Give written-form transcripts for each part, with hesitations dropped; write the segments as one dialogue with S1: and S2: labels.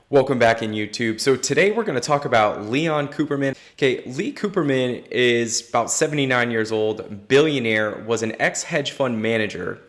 S1: Welcome back in YouTube. So today we're going to talk about Leon Cooperman. Okay, Lee Cooperman is about 79 years old, billionaire, was an ex-hedge fund manager,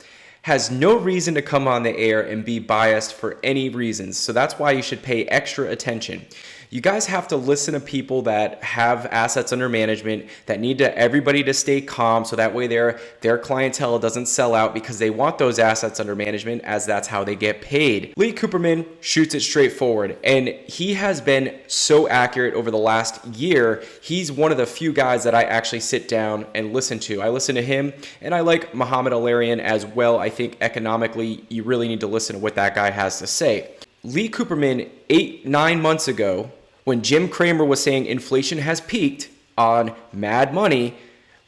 S1: has no reason to come on the air and be biased for any reasons. So that's why you should pay extra attention. You guys have to listen to people that have assets under management, that need everybody to stay calm so that way their clientele doesn't sell out because they want those assets under management, as that's how they get paid. Lee Cooperman shoots it straight forward, and he has been so accurate over the last year. He's one of the few guys that I actually sit down and listen to. I listen to him, and I like Muhammad Alarian as well. I think economically, you really need to listen to what that guy has to say. Lee Cooperman, 9 months ago, when Jim Cramer was saying inflation has peaked on Mad Money,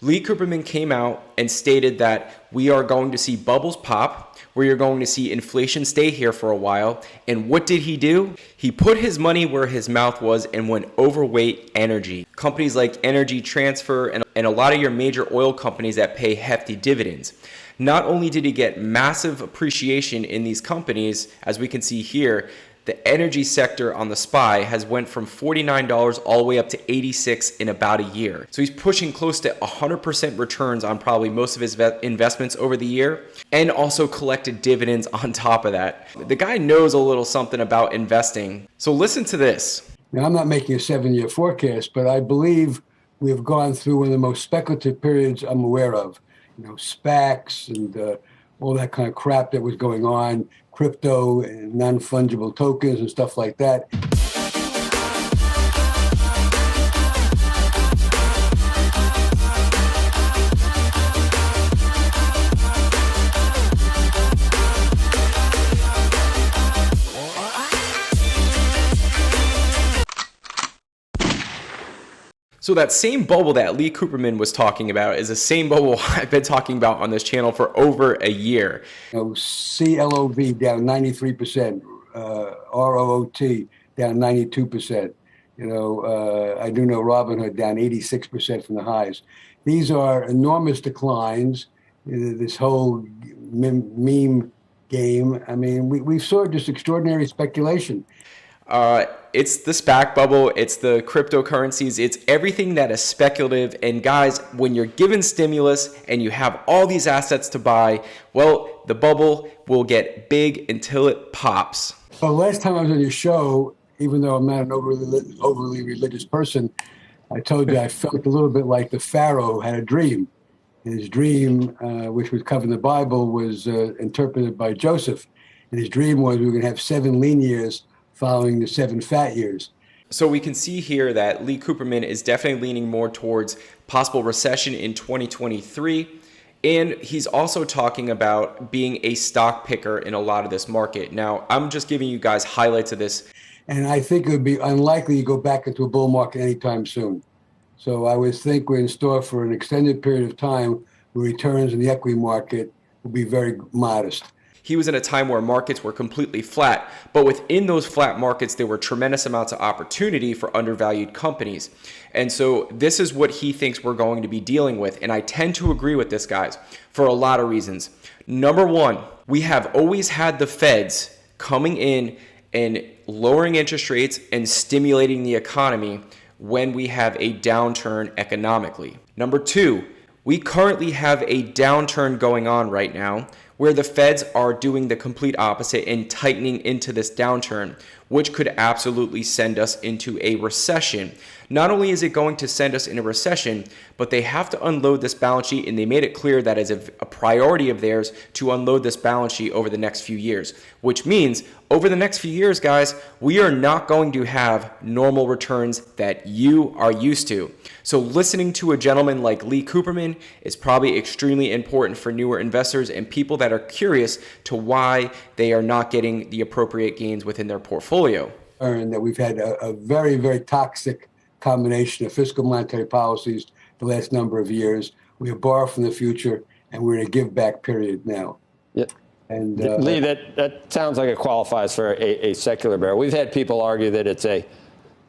S1: Lee Cooperman came out and stated that we are going to see bubbles pop, where you're going to see inflation stay here for a while. And what did he do? He put his money where his mouth was and went overweight energy. Companies like Energy Transfer and a lot of your major oil companies that pay hefty dividends. Not only did he get massive appreciation in these companies, as we can see here, the energy sector on the SPY has went from $49 all the way up to $86 in about a year. So he's pushing close to 100% returns on probably most of his investments over the year, and also collected dividends on top of that. The guy knows a little something about investing. So listen to this.
S2: Now, I'm not making a 7-year forecast, but I believe we have gone through one of the most speculative periods I'm aware of. SPACs and all that kind of crap that was going on, crypto and non-fungible tokens and stuff like that.
S1: So that same bubble that Lee Cooperman was talking about is the same bubble I've been talking about on this channel for over a year.
S2: CLOV down 93%, ROOT down 92%. I do know Robinhood down 86% from the highs. These are enormous declines. This whole meme game. I mean, we saw just extraordinary speculation.
S1: It's the SPAC bubble, it's the cryptocurrencies, it's everything that is speculative. And guys, when you're given stimulus and you have all these assets to buy, well, the bubble will get big until it pops.
S2: So last time I was on your show, even though I'm not an overly religious person, I told you I felt a little bit like the Pharaoh had a dream. And his dream, which was covered in the Bible, was interpreted by Joseph. And his dream was we were going to have 7 lean years following the 7 fat years.
S1: So we can see here that Lee Cooperman is definitely leaning more towards possible recession in 2023. And he's also talking about being a stock picker in a lot of this market. Now, I'm just giving you guys highlights of this.
S2: And I think it would be unlikely to go back into a bull market anytime soon. So I would think we're in store for an extended period of time where returns in the equity market will be very modest.
S1: He was in a time where markets were completely flat, but within those flat markets, there were tremendous amounts of opportunity for undervalued companies. And so this is what he thinks we're going to be dealing with. And I tend to agree with this, guys, for a lot of reasons. Number one, we have always had the feds coming in and lowering interest rates and stimulating the economy when we have a downturn economically. Number two, we currently have a downturn going on right now where the feds are doing the complete opposite and tightening into this downturn, which could absolutely send us into a recession. Not only is it going to send us in a recession, but they have to unload this balance sheet, and they made it clear that is a priority of theirs to unload this balance sheet over the next few years, which means over the next few years, guys, we are not going to have normal returns that you are used to. So listening to a gentleman like Lee Cooperman is probably extremely important for newer investors and people that are curious to why they are not getting the appropriate gains within their portfolio.
S2: And that we've had a very, very toxic combination of fiscal monetary policies the last number of years. We have borrowed from the future, and we're in a give back period now.
S3: Yeah.
S2: And
S3: Lee, that sounds like it qualifies for a secular bear. We've had people argue that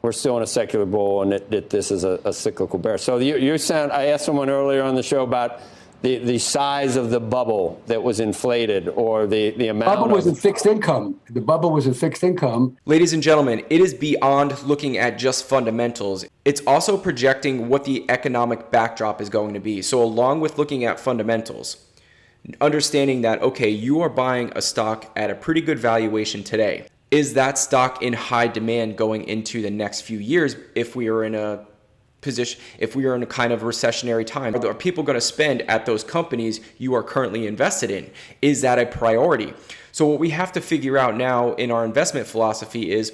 S3: we're still in a secular bull and that this is a cyclical bear. So you sound. I asked someone earlier on the show about the size of the bubble that was inflated, or the amount
S2: Bubble was in
S3: of
S2: fixed income. The bubble was in fixed income.
S1: Ladies and gentlemen, it is beyond looking at just fundamentals. It's also projecting what the economic backdrop is going to be. So along with looking at fundamentals, understanding that, okay, you are buying a stock at a pretty good valuation today. Is that stock in high demand going into the next few years if we are in a position, if we are in a kind of recessionary time? Are people going to spend at those companies you are currently invested in? Is that a priority? So what we have to figure out now in our investment philosophy is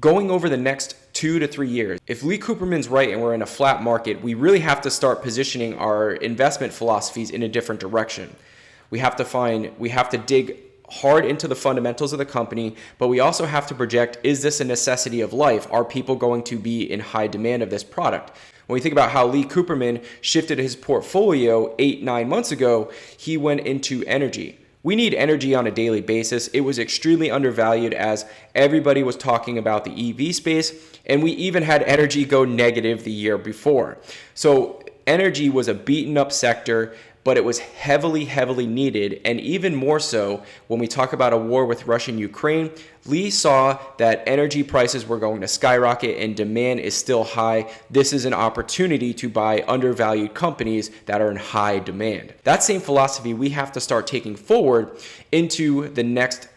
S1: going over the next 2 to 3 years. If Lee Cooperman's right and we're in a flat market, we really have to start positioning our investment philosophies in a different direction. We have to dig hard into the fundamentals of the company, but we also have to project, is this a necessity of life? Are people going to be in high demand of this product? When we think about how Lee Cooperman shifted his portfolio 8-9 months ago, he went into energy. We need energy on a daily basis. It was extremely undervalued as everybody was talking about the EV space, and we even had energy go negative the year before. So energy was a beaten up sector, but it was heavily, heavily needed. And even more so when we talk about a war with Russia and Ukraine, Lee saw that energy prices were going to skyrocket and demand is still high. This is an opportunity to buy undervalued companies that are in high demand. That same philosophy we have to start taking forward into the next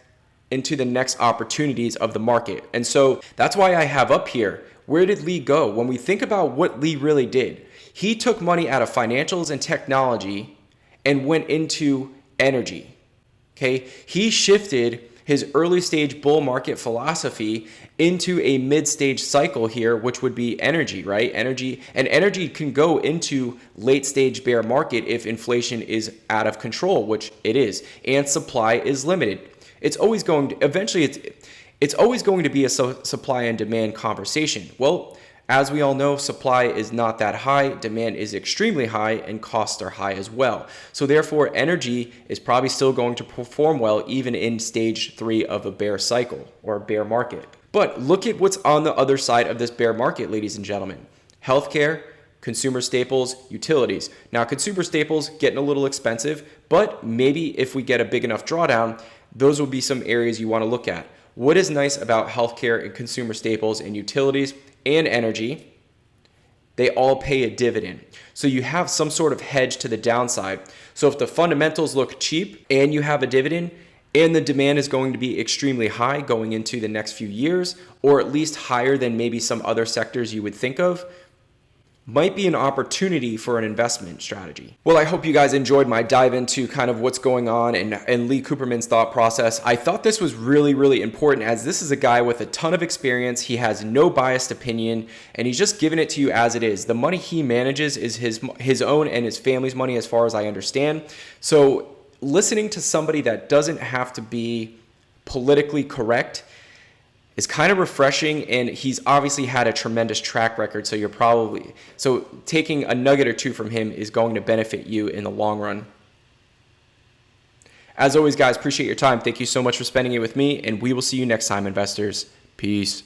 S1: opportunities of the market. And so that's why I have up here, where did Lee go? When we think about what Lee really did, he took money out of financials and technology and went into energy. Okay, he shifted his early stage bull market philosophy into a mid stage cycle here, which would be energy, right? Energy can go into late stage bear market if inflation is out of control, which it is, and supply is limited. It's always going to be a supply and demand conversation. Well, as we all know, supply is not that high, demand is extremely high, and costs are high as well. So therefore, energy is probably still going to perform well even in stage 3 of a bear cycle or a bear market. But look at what's on the other side of this bear market, ladies and gentlemen. Healthcare, consumer staples, utilities. Now, consumer staples getting a little expensive, but maybe if we get a big enough drawdown, those will be some areas you want to look at. What is nice about healthcare and consumer staples and utilities and energy? They all pay a dividend. So you have some sort of hedge to the downside. So if the fundamentals look cheap and you have a dividend and the demand is going to be extremely high going into the next few years, or at least higher than maybe some other sectors you would think of, might be an opportunity for an investment strategy. Well, I hope you guys enjoyed my dive into kind of what's going on and Lee Cooperman's thought process. I thought this was really, really important as this is a guy with a ton of experience. He has no biased opinion and he's just giving it to you as it is. The money he manages is his own and his family's money as far as I understand. So listening to somebody that doesn't have to be politically correct is kind of refreshing, and he's obviously had a tremendous track record, so taking a nugget or two from him is going to benefit you in the long run. As always, guys, appreciate your time. Thank you so much for spending it with me, and we will see you next time, investors. Peace.